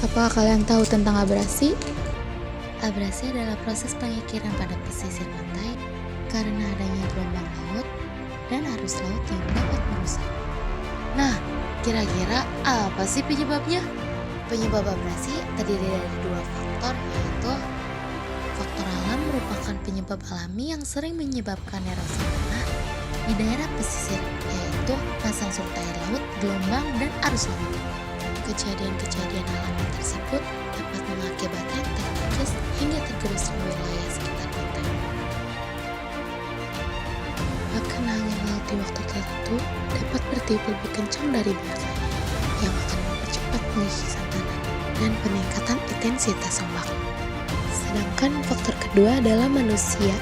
Apakah kalian tahu tentang abrasi? Abrasi adalah proses pengikiran pada pesisir pantai karena adanya gelombang laut dan arus laut yang dapat merusak. Nah, kira-kira apa sih penyebabnya? Penyebab abrasi terdiri dari dua faktor, yaitu faktor alam merupakan penyebab alami yang sering menyebabkan erosi tanah di daerah pesisir, yaitu pasang surut air laut, gelombang, dan arus laut. Kejadian-kejadian alami tersebut dapat mengakibatkan terkikis hingga tergerus wilayah sekitar pantai. Bahkan angin laut di waktu tertentu dapat bertiup lebih kencang dari biasanya, yang akan mempercepat pengikisan tanah dan peningkatan intensitas ombak. Sedangkan faktor kedua adalah manusia,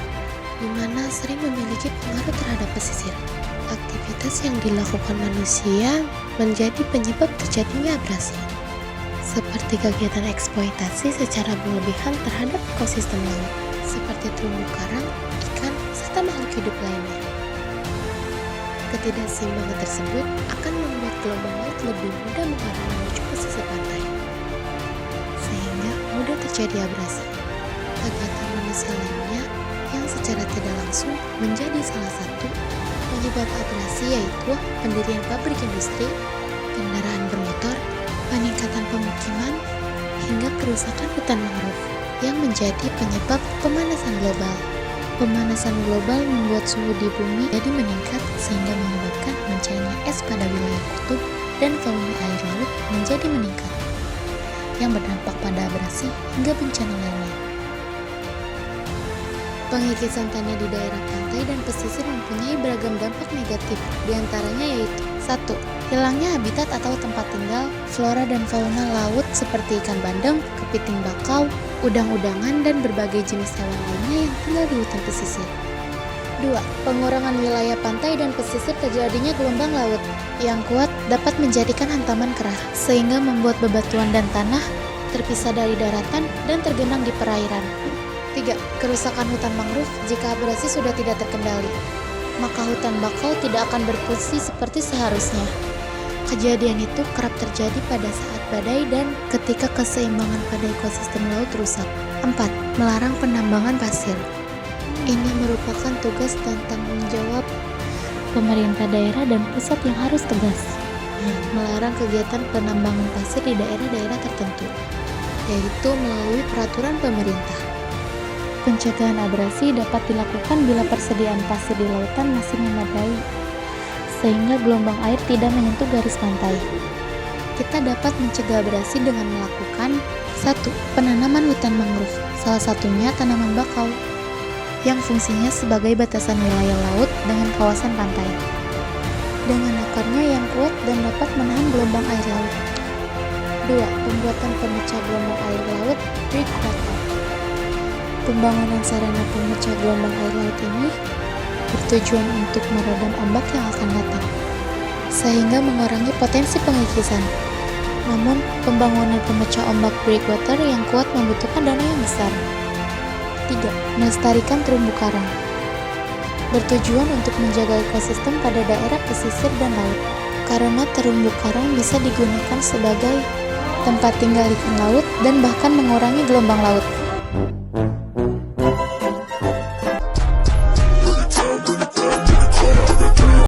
di mana sering memiliki pengaruh terhadap pesisir. Aktivitas yang dilakukan manusia menjadi penyebab terjadinya abrasi, seperti kegiatan eksploitasi secara berlebihan terhadap ekosistem laut, seperti terumbu karang, ikan, serta makhluk hidup lainnya. Ketidakseimbangan tersebut akan membuat gelombang laut lebih mudah mengarah menuju pesisir pantai, sehingga mudah terjadi abrasi. Kegiatan manusia lainnya yang secara tidak langsung menjadi salah satu penyebab abrasi, yaitu pendirian pabrik industri, kendaraan bermotor, peningkatan pemukiman, hingga kerusakan hutan mangrove yang menjadi penyebab pemanasan global. Pemanasan global membuat suhu di bumi jadi meningkat sehingga menyebabkan mencainya es pada wilayah kutub dan volume air laut menjadi meningkat, yang berdampak pada abrasi hingga bencana lainnya. Pengikisan tanah di daerah pantai dan pesisir mempunyai beragam dampak negatif, diantaranya yaitu 1. Hilangnya habitat atau tempat tinggal flora dan fauna laut seperti ikan bandeng, kepiting bakau, udang-udangan, dan berbagai jenis hewan lainnya yang tinggal di hutan pesisir. 2. Pengurangan wilayah pantai dan pesisir terjadinya gelombang laut yang kuat dapat menjadikan hantaman kerah, sehingga membuat bebatuan dan tanah terpisah dari daratan dan tergenang di perairan. 3. Kerusakan hutan mangrove. Jika abrasi sudah tidak terkendali, maka hutan bakau tidak akan berfungsi seperti seharusnya. Kejadian itu kerap terjadi pada saat badai dan ketika keseimbangan pada ekosistem laut rusak. 4. Melarang penambangan pasir. Ini merupakan tugas dan tanggung jawab pemerintah daerah dan pusat yang harus tegas, melarang kegiatan penambangan pasir di daerah-daerah tertentu, yaitu melalui peraturan pemerintah. Pencegahan abrasi dapat dilakukan bila persediaan pasir di lautan masih memadai, sehingga gelombang air tidak menyentuh garis pantai. Kita dapat mencegah abrasi dengan melakukan 1. Penanaman hutan mangrove, salah satunya tanaman bakau, yang fungsinya sebagai batasan wilayah laut dengan kawasan pantai, dengan akarnya yang kuat dan dapat menahan gelombang air laut. 2. Pembuatan pemecah gelombang air laut breakwater. Pembangunan sarana pemecah gelombang air laut ini bertujuan untuk meredam ombak yang akan datang, sehingga mengurangi potensi pengikisan. Namun, pembangunan pemecah ombak breakwater yang kuat membutuhkan dana yang besar. 3. Melestarikan terumbu karang. Bertujuan untuk menjaga ekosistem pada daerah pesisir dan laut, karena terumbu karang bisa digunakan sebagai tempat tinggal ikan laut dan bahkan mengurangi gelombang laut.